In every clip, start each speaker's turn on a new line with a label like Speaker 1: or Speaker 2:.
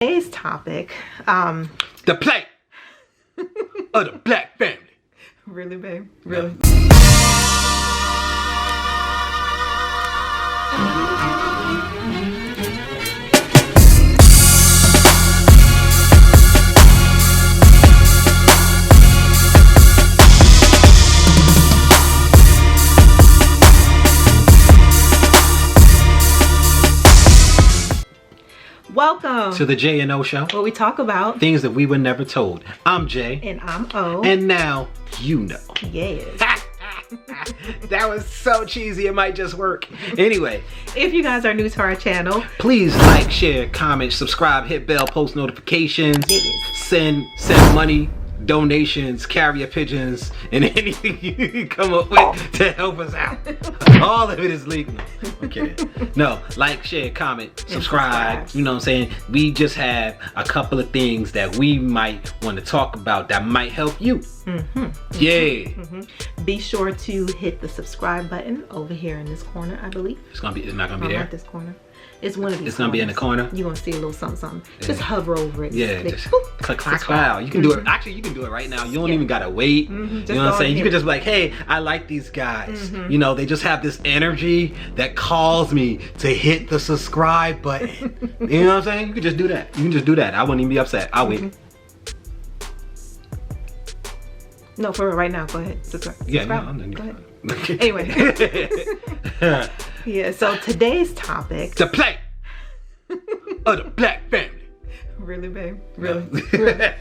Speaker 1: Today's topic,
Speaker 2: the plight of the black family.
Speaker 1: Really, babe? Really? Welcome
Speaker 2: to the J&O Show,
Speaker 1: where we talk about
Speaker 2: things that we were never told. I'm Jay.
Speaker 1: And I'm O.
Speaker 2: And now you know.
Speaker 1: Yes.
Speaker 2: That was so cheesy, it might just work. Anyway,
Speaker 1: if you guys are new to our channel,
Speaker 2: please like, share, comment, subscribe, hit bell, post notifications, send money, donations, carrier pigeons, and anything you can come up with to help us out. All of it is legal. Okay. No, like, share, comment, subscribe. You know what I'm saying? We just have a couple of things that we might want to talk about that might help you.
Speaker 1: Be sure to hit the subscribe button over here in this corner, I believe.
Speaker 2: It's not gonna be there.
Speaker 1: Not this corner. It's one of these.
Speaker 2: It's gonna be in the corner.
Speaker 1: You're gonna see a little something. Yeah. Just hover over it.
Speaker 2: Yeah, just click subscribe. You can do it. Actually, you can do it right now. You don't even gotta wait. You know what I'm saying? You can just be like, hey, I like these guys. You know, they just have this energy that calls me to hit the subscribe button. You know what I'm saying? You can just do that. You can just do that. I wouldn't even be upset. I'll wait.
Speaker 1: No, for real, right now. Go ahead. Subscribe.
Speaker 2: Yeah, no, I'm done.
Speaker 1: Go ahead. Anyway. Yeah, so today's topic,
Speaker 2: the plight of the black family.
Speaker 1: Really, babe? Really? Really?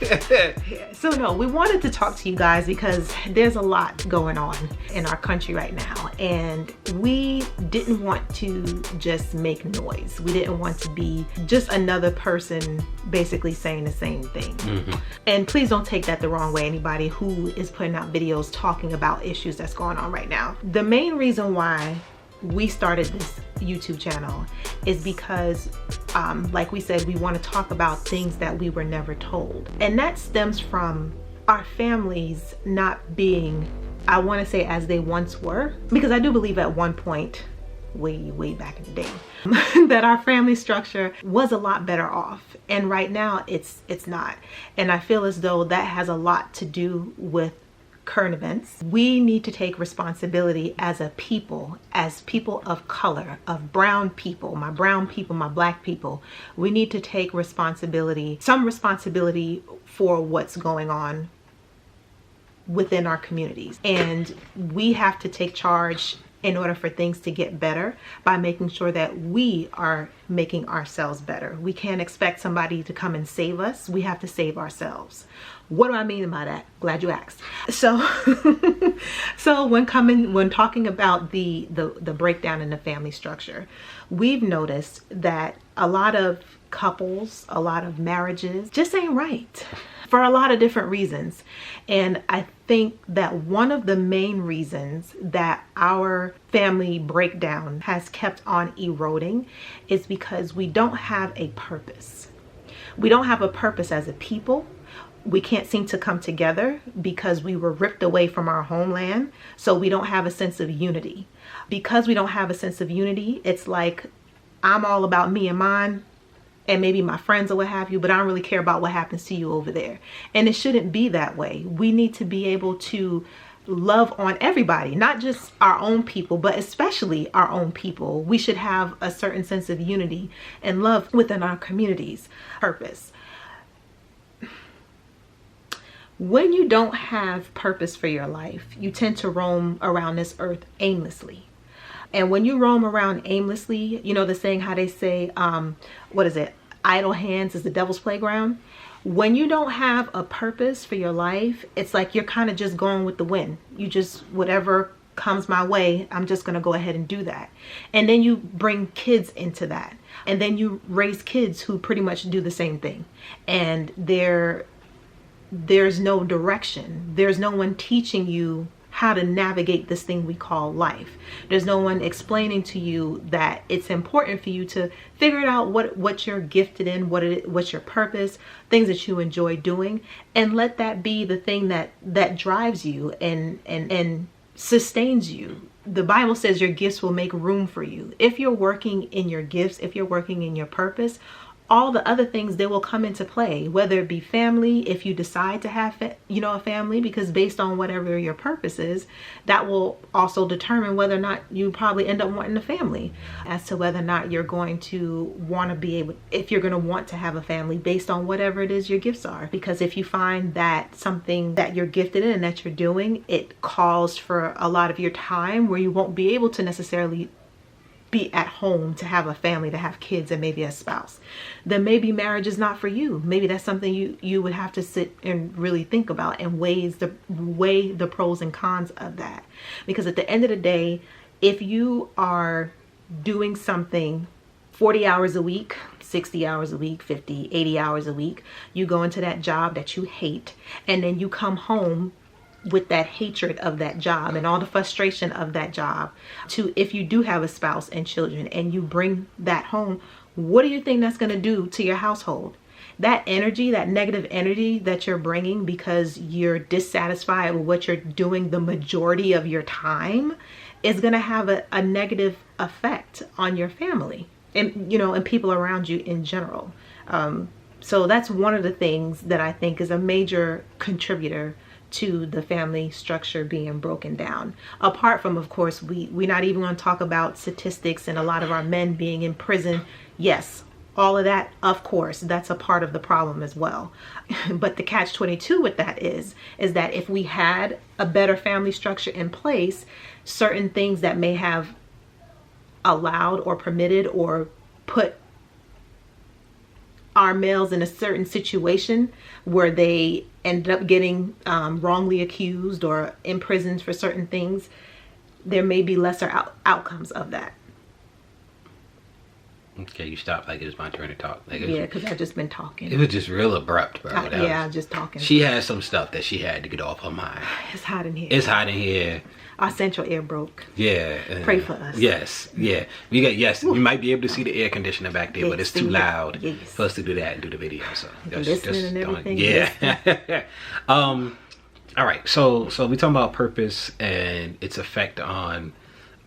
Speaker 1: Yeah. So no, we wanted to talk to you guys because there's a lot going on in our country right now, and we didn't want to just make noise. We didn't want to be just another person basically saying the same thing. And please don't take that the wrong way, anybody who is putting out videos talking about issues that's going on right now. The main reason why we started this YouTube channel is because like we said, we want to talk about things that we were never told, and that stems from our families not being, I want to say, as they once were, because I do believe at one point way back in the day that our family structure was a lot better off, and right now it's not. And I feel as though that has a lot to do with current events. We need to take responsibility as a people, as people of color, of brown people, my black people. We need to take responsibility, some responsibility for what's going on within our communities. And we have to take charge in order for things to get better by making sure that we are making ourselves better. We can't expect somebody to come and save us. We have to save ourselves. What do I mean by that? Glad you asked. So so when talking about the breakdown in the family structure, we've noticed that a lot of couples, a lot of marriages just ain't right for a lot of different reasons. And I think that one of the main reasons that our family breakdown has kept on eroding is because we don't have a purpose. We don't have a purpose as a people. We can't seem to come together because we were ripped away from our homeland. So we don't have a sense of unity. Because we don't have a sense of unity, it's like I'm all about me and mine, and maybe my friends or what have you, but I don't really care about what happens to you over there. And it shouldn't be that way. We need to be able to love on everybody, not just our own people, but especially our own people. We should have a certain sense of unity and love within our communities. Purpose. When you don't have purpose for your life, you tend to roam around this earth aimlessly. And when you roam around aimlessly, you know the saying, how they say, what is it? Idle hands is the devil's playground. When you don't have a purpose for your life, it's like you're kind of just going with the wind. You just, whatever comes my way, I'm just going to go ahead and do that. And then you bring kids into that. And then you raise kids who pretty much do the same thing. And there's no direction. There's no one teaching you how to navigate this thing we call life. There's no one explaining to you that it's important for you to figure out what you're gifted in, what's your purpose, things that you enjoy doing, and let that be the thing that drives you and sustains you. The Bible says your gifts will make room for you. If you're working in your gifts, if you're working in your purpose, all the other things that will come into play, whether it be family, if you decide to have, a family, because based on whatever your purpose is, that will also determine whether or not you probably end up wanting a family, as to whether or not you're going to want to be able, if you're going to want to have a family based on whatever it is your gifts are. Because if you find that something that you're gifted in and that you're doing, it calls for a lot of your time where you won't be able to necessarily be at home to have a family, to have kids and maybe a spouse, then maybe marriage is not for you. Maybe that's something you would have to sit and really think about and weigh the pros and cons of that. Because at the end of the day, if you are doing something 40 hours a week, 60 hours a week, 50, 80 hours a week, you go into that job that you hate, and then you come home with that hatred of that job and all the frustration of that job, to if you do have a spouse and children and you bring that home, what do you think that's going to do to your household? That energy, that negative energy that you're bringing because you're dissatisfied with what you're doing the majority of your time, is going to have a negative effect on your family and, and people around you in general. So that's one of the things that I think is a major contributor to the family structure being broken down. Apart from, of course, we're not even going to talk about statistics and a lot of our men being in prison. Yes, all of that, of course, that's a part of the problem as well. But the catch-22 with that is that if we had a better family structure in place, certain things that may have allowed or permitted or put our males in a certain situation where they ended up getting wrongly accused or imprisoned for certain things, there may be lesser outcomes of that.
Speaker 2: Okay, you stopped like it was my turn to talk.
Speaker 1: Yeah, because I've just been talking.
Speaker 2: It was just real abrupt, bro.
Speaker 1: I'm just talking.
Speaker 2: She had some stuff that she had to get off her mind.
Speaker 1: It's hot in here.
Speaker 2: It's hot in here.
Speaker 1: Our central air broke.
Speaker 2: Yeah.
Speaker 1: Pray for us.
Speaker 2: Yes, yeah. You might be able to see the air conditioner back there, but it's too loud for us to do that and do the video. So
Speaker 1: listening and everything.
Speaker 2: Yeah. All right. So we talking about purpose and its effect on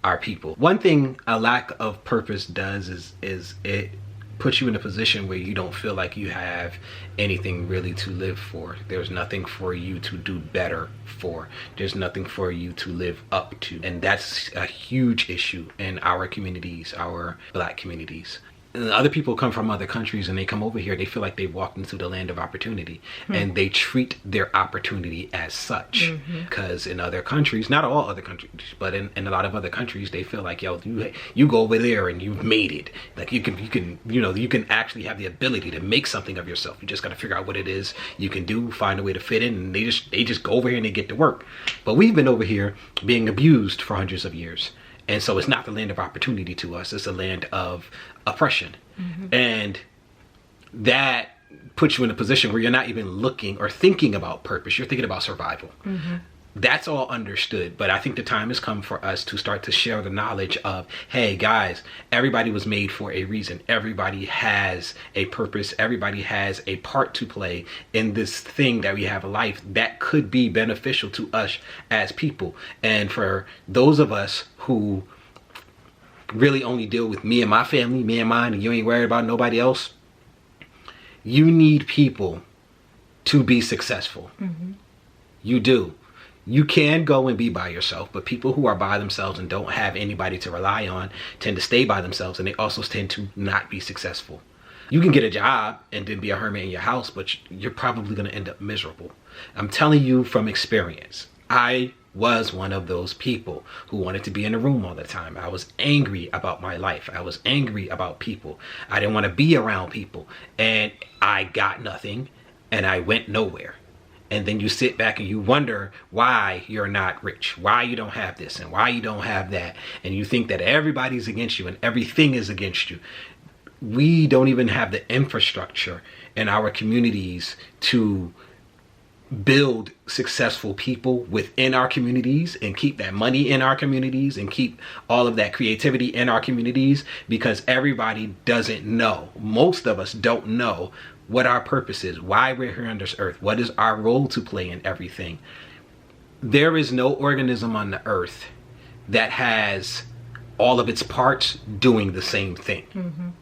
Speaker 2: our people. One thing a lack of purpose does is it puts you in a position where you don't feel like you have anything really to live for. There's nothing for you to do better for. There's nothing for you to live up to. And that's a huge issue in our communities, our Black communities. And other people come from other countries and they come over here, they feel like they've walked into the land of opportunity, and they treat their opportunity as such. Because in other countries, not all other countries, but in a lot of other countries, they feel like, yo, you go over there and you've made it. Like you can actually have the ability to make something of yourself. You just got to figure out what it is you can do, find a way to fit in, and they just go over here and they get to work. But we've been over here being abused for hundreds of years. And so it's not the land of opportunity to us. It's a land of oppression. And that puts you in a position where you're not even looking or thinking about purpose. You're thinking about survival. That's all understood. But I think the time has come for us to start to share the knowledge of, hey, guys, everybody was made for a reason. Everybody has a purpose. Everybody has a part to play in this thing that we have, a life that could be beneficial to us as people. And for those of us who really only deal with me and my family, me and mine, and you ain't worried about nobody else, you need people to be successful. You do. You can go and be by yourself, but people who are by themselves and don't have anybody to rely on tend to stay by themselves, and they also tend to not be successful. You can get a job and then be a hermit in your house, but you're probably going to end up miserable. I'm telling you from experience. I was one of those people who wanted to be in a room all the time. I was angry about my life. I was angry about people. I didn't want to be around people, and I got nothing and I went nowhere. And then you sit back and you wonder why you're not rich, why you don't have this and why you don't have that. And you think that everybody's against you and everything is against you. We don't even have the infrastructure in our communities to build successful people within our communities and keep that money in our communities and keep all of that creativity in our communities, because everybody doesn't know. Most of us don't know what our purpose is, why we're here on this earth, what is our role to play in everything. There is no organism on the earth that has all of its parts doing the same thing.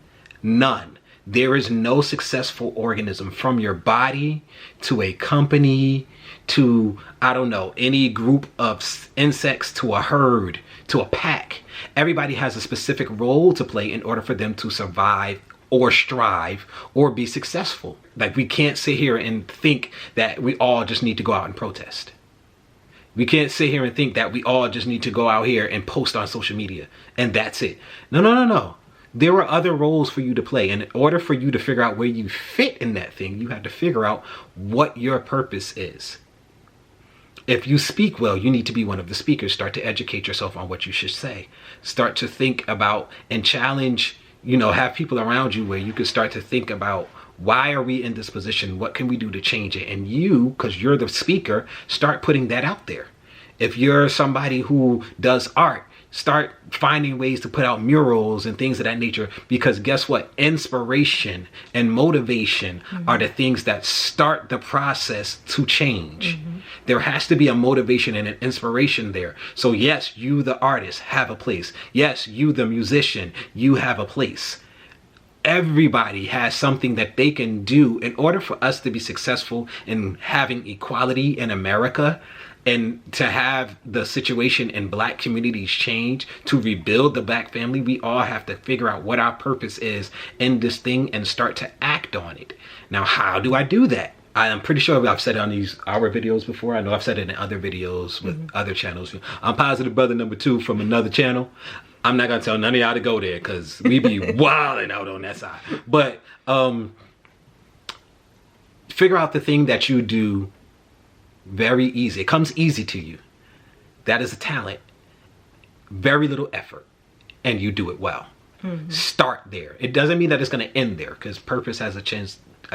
Speaker 2: None. There is no successful organism, from your body to a company to, I don't know, any group of insects to a herd to a pack. Everybody has a specific role to play in order for them to survive or strive or be successful. Like, we can't sit here and think that we all just need to go out and protest. We can't sit here and think that we all just need to go out here and post on social media and that's it. No. There are other roles for you to play. And in order for you to figure out where you fit in that thing, you have to figure out what your purpose is. If you speak well, you need to be one of the speakers. Start to educate yourself on what you should say. Start to think about and challenge, have people around you where you can start to think about, why are we in this position? What can we do to change it? And you, because you're the speaker, start putting that out there. If you're somebody who does art, start finding ways to put out murals and things of that nature, because guess what? Inspiration and motivation are the things that start the process to change. There has to be a motivation and an inspiration there. So yes, you, the artist, have a place. Yes, you, the musician, you have a place. Everybody has something that they can do in order for us to be successful in having equality in America, and to have the situation in Black communities change, to rebuild the Black family. We all have to figure out what our purpose is in this thing and start to act on it. Now, how do I do that? I'm pretty sure I've said it on our videos before. I know I've said it in other videos with other channels. I'm Positive Brother number 2 from another channel. I'm not gonna tell none of y'all to go there because we be wilding out on that side. But figure out the thing that you do very easy. It comes easy to you. That is a talent. Very little effort. And you do it well. Start there. It doesn't mean that it's going to end there, because purpose has a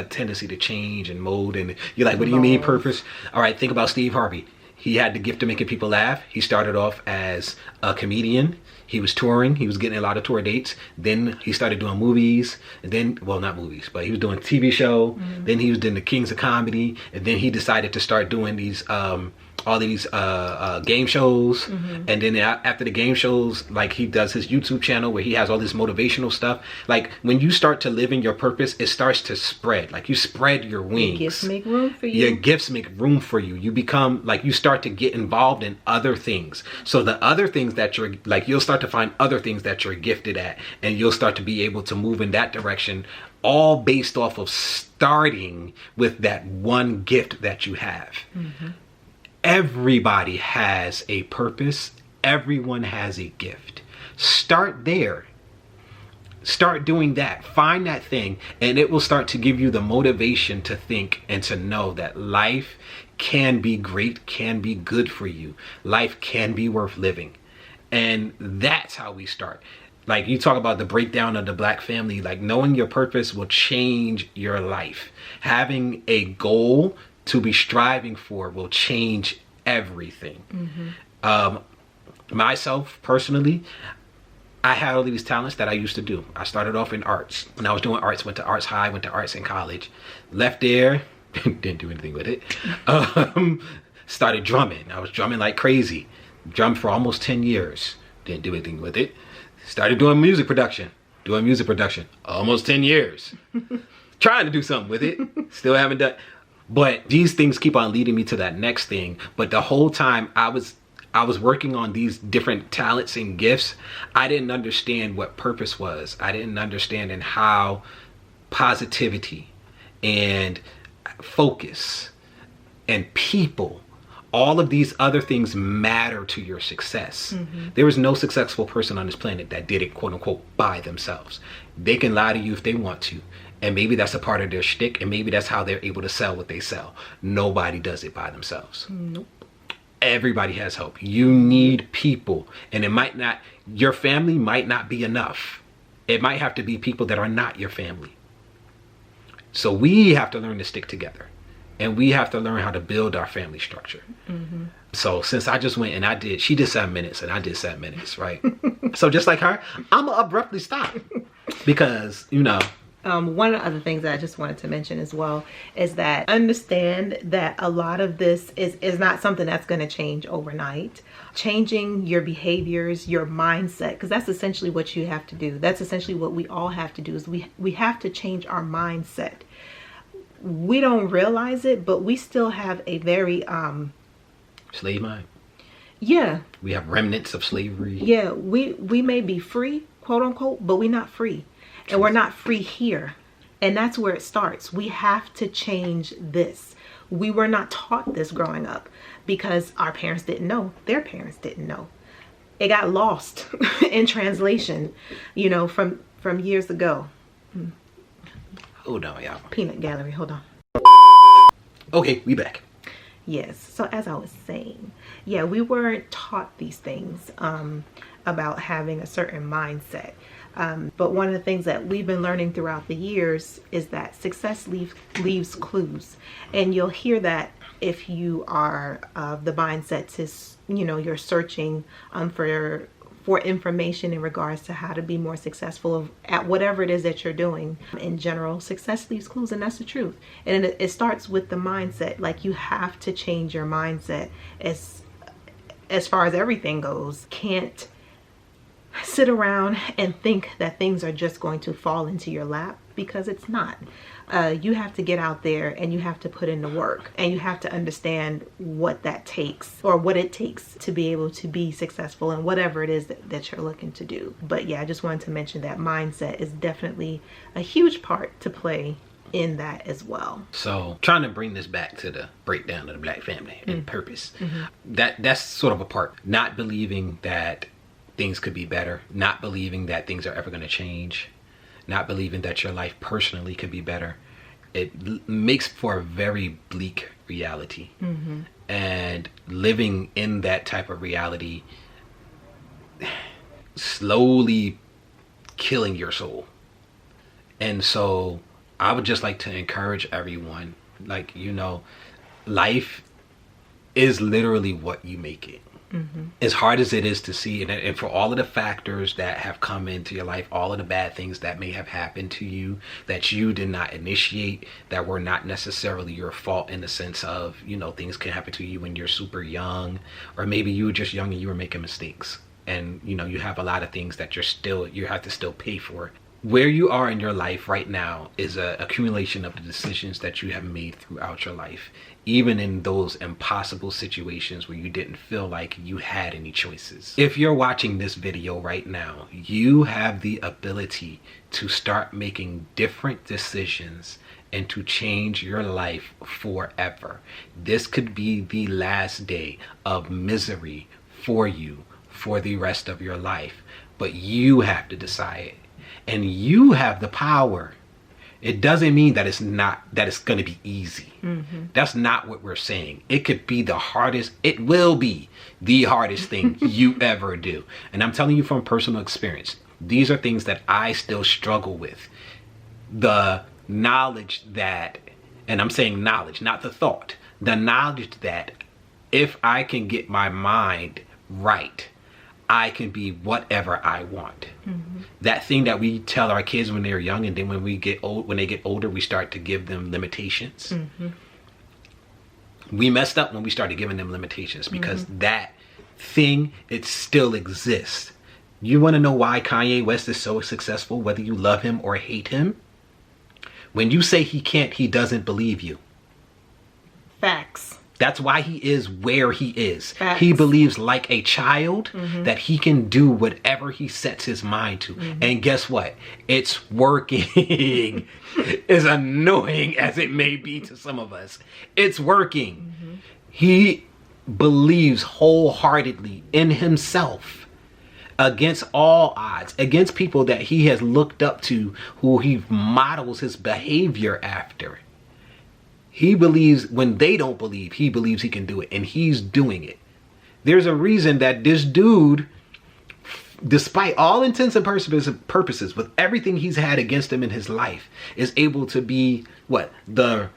Speaker 2: tendency to change and mold. And you're like, what do you mean purpose? All right, think about Steve Harvey. He had the gift of making people laugh. He started off as a comedian. He was touring. He was getting a lot of tour dates. Then he started doing movies. And then, well, not movies, but he was doing a TV show. Then he was doing the Kings of Comedy. And then he decided to start doing these all these game shows. And then after the game shows, like, he does his YouTube channel where he has all this motivational stuff. Like, when you start to live in your purpose, it starts to spread. Like, you spread your wings.
Speaker 1: Your gifts make room for you.
Speaker 2: Your gifts make room for you. You become, like, you start to get involved in other things. So the other things that you're, like, you'll start to find other things that you're gifted at, and you'll start to be able to move in that direction, all based off of starting with that one gift that you have. Everybody has a purpose. Everyone has a gift. Start there. Start doing that. Find that thing, and it will start to give you the motivation to think and to know that life can be great, can be good for you. Life can be worth living. And that's how we start. Like, you talk about the breakdown of the Black family, like, knowing your purpose will change your life. Having a goal to be striving for will change everything. Myself, personally, I had all these talents that I used to do. I started off in arts. When I was doing arts, went to arts high, went to arts in college. Left there, didn't do anything with it. Started drumming. I was drumming like crazy. Drummed for almost 10 years. Didn't do anything with it. Started doing music production. Almost 10 years. Trying to do something with it. Still haven't done. But these things keep on leading me to that next thing. But the whole time I was working on these different talents and gifts, I didn't understand what purpose was. I didn't understand in how positivity and focus and people, all of these other things matter to your success. There is no successful person on this planet that did it, quote unquote, by themselves. They can lie to you if they want to. And maybe that's a part of their shtick, and maybe that's how they're able to sell what they sell. Nobody does it by themselves. Nope. Everybody has help. You need people. And it might not, your family might not be enough. It might have to be people that are not your family. So we have to learn to stick together. And we have to learn how to build our family structure. So since I just went and she did 7 minutes and I did 7 minutes, right? So just like her, I'm gonna abruptly stop. Because,
Speaker 1: One of the other things that I just wanted to mention as well is that understand that a lot of this is not something that's going to change overnight. Changing your behaviors, your mindset, because that's essentially what you have to do. That's essentially what we all have to do, is we have to change our mindset. We don't realize it, but we still have a very
Speaker 2: slave mind.
Speaker 1: Yeah.
Speaker 2: We have remnants of slavery.
Speaker 1: Yeah, we may be free, quote unquote, but we're not free. And we're not free here. And that's where it starts. We have to change this. We were not taught this growing up because our parents didn't know. Their parents didn't know. It got lost in translation, you know, from years ago.
Speaker 2: Hold on, y'all.
Speaker 1: Peanut gallery, hold on.
Speaker 2: Okay, we back.
Speaker 1: Yes, so as I was saying, yeah, we weren't taught these things about having a certain mindset. But one of the things that we've been learning throughout the years is that success leaves clues. And you'll hear that if you are the mindset is, you know, you're searching for information in regards to how to be more successful at whatever it is that you're doing. In general, success leaves clues, and that's the truth. And it starts with the mindset. Like, you have to change your mindset as far as everything goes. Can't sit around and think that things are just going to fall into your lap, because it's not. You have to get out there and you have to put in the work, and you have to understand what that takes, or what it takes to be able to be successful in whatever it is that you're looking to do. But yeah, I just wanted to mention that mindset is definitely a huge part to play in that as well.
Speaker 2: So trying to bring this back to the breakdown of the Black family and purpose. That's sort of a part. Not believing that things could be better, not believing that things are ever going to change, not believing that your life personally could be better. It makes for a very bleak reality. And living in that type of reality slowly killing your soul. And so I would just like to encourage everyone, like, you know, life is literally what you make it. As hard as it is to see, and for all of the factors that have come into your life, all of the bad things that may have happened to you that you did not initiate, that were not necessarily your fault, in the sense of, you know, things can happen to you when you're super young, or maybe you were just young and you were making mistakes, and, you know, you have a lot of things that you have to still pay for. Where you are in your life right now is an accumulation of the decisions that you have made throughout your life, even in those impossible situations where you didn't feel like you had any choices. If you're watching this video right now, you have the ability to start making different decisions and to change your life forever. This could be the last day of misery for you for the rest of your life, but you have to decide. And you have the power. It doesn't mean that it's going to be easy. That's not what we're saying. It could be the hardest. It will be the hardest thing you ever do. And I'm telling you from personal experience, these are things that I still struggle with. The knowledge that, and I'm saying knowledge, not the thought, the knowledge that if I can get my mind right, I can be whatever I want. That thing that we tell our kids when they're young, and then when they get older, we start to give them limitations. We messed up when we started giving them limitations, because that thing, it still exists. You want to know why Kanye West is so successful, whether you love him or hate him? When you say he can't, he doesn't believe you.
Speaker 1: Facts.
Speaker 2: That's why he is where he is.
Speaker 1: Facts.
Speaker 2: He believes like a child that he can do whatever he sets his mind to. And guess what? It's working. As annoying as it may be to some of us, it's working. He believes wholeheartedly in himself, against all odds, against people that he has looked up to, who he models his behavior after. He believes when they don't believe, he believes he can do it, and he's doing it. There's a reason that this dude, despite all intents and purposes, with everything he's had against him in his life, is able to be what, the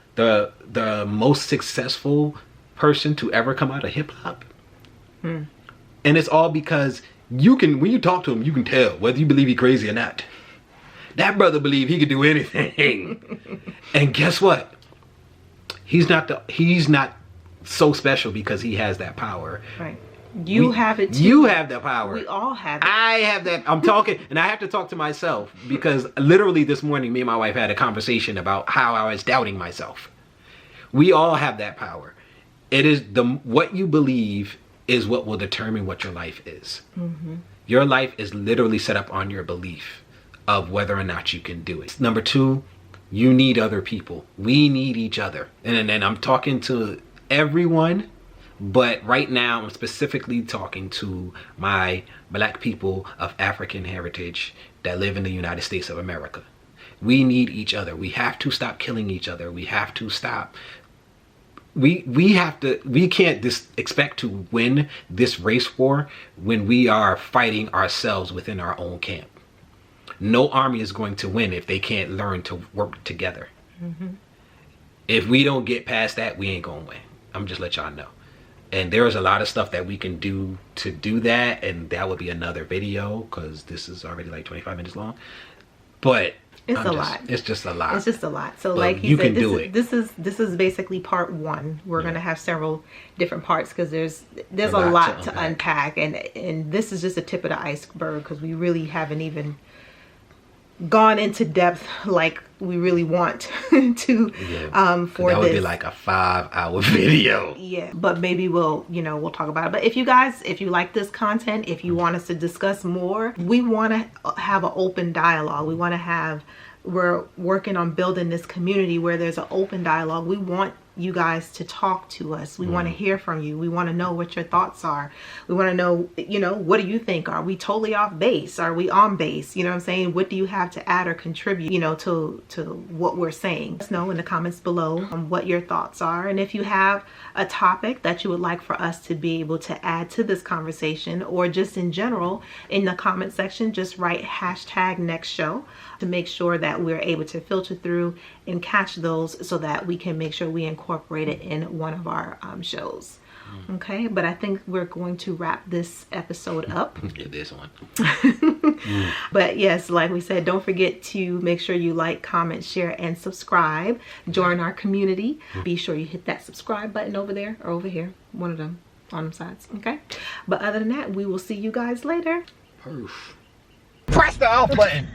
Speaker 2: most successful person to ever come out of hip hop. And it's all because you can, when you talk to him, you can tell whether you believe he's crazy or not. That brother believed he could do anything. And guess what? He's not so special because he has that power.
Speaker 1: Right. You have it too.
Speaker 2: You have that power.
Speaker 1: We all have it.
Speaker 2: I have that. I'm talking, and I have to talk to myself because literally this morning, me and my wife had a conversation about how I was doubting myself. We all have that power. It is what you believe is what will determine what your life is. Mm-hmm. Your life is literally set up on your belief of whether or not you can do it. Number two, you need other people. We need each other. And I'm talking to everyone. But right now, I'm specifically talking to my black people of African heritage that live in the United States of America. We need each other. We have to stop killing each other. We have to stop. We can't expect to win this race war when we are fighting ourselves within our own camp. No army is going to win if they can't learn to work together. Mm-hmm. If we don't get past that, we ain't going to win. I'm just let y'all know. And there's a lot of stuff that we can do to do that, and that would be another video because this is already like 25 minutes long. But
Speaker 1: it's a lot.
Speaker 2: It's just a lot.
Speaker 1: It's just a lot. So
Speaker 2: but
Speaker 1: like
Speaker 2: you
Speaker 1: said,
Speaker 2: can do it.
Speaker 1: This is basically part one. We're gonna have several different parts because there's a lot to unpack, and this is just a tip of the iceberg because we really haven't even gone into depth like we really want to for
Speaker 2: that would be like a 5-hour video.
Speaker 1: Yeah, but maybe we'll talk about it. But if you like this content, if you want us to discuss more, we want to have an open dialogue. We're working on building this community where there's an open dialogue. We want you guys to talk to us. We want to hear from you. We want to know what your thoughts are. We want to know, what do you think? Are we totally off base? Are we on base? You know what I'm saying? What do you have to add or contribute, to what we're saying? Let us know in the comments below what your thoughts are. And if you have a topic that you would like for us to be able to add to this conversation, or just in general in the comment section, just write #NextShow to make sure that we're able to filter through and catch those so that we can make sure we incorporate it in one of our shows. Okay, but I think we're going to wrap this episode up.
Speaker 2: This one.
Speaker 1: But yes, like we said, don't forget to make sure you like, comment, share, and subscribe. Join our community. Be sure you hit that subscribe button over there or over here. One of them on them sides. Okay, but other than that, we will see you guys later.
Speaker 2: Press the off button.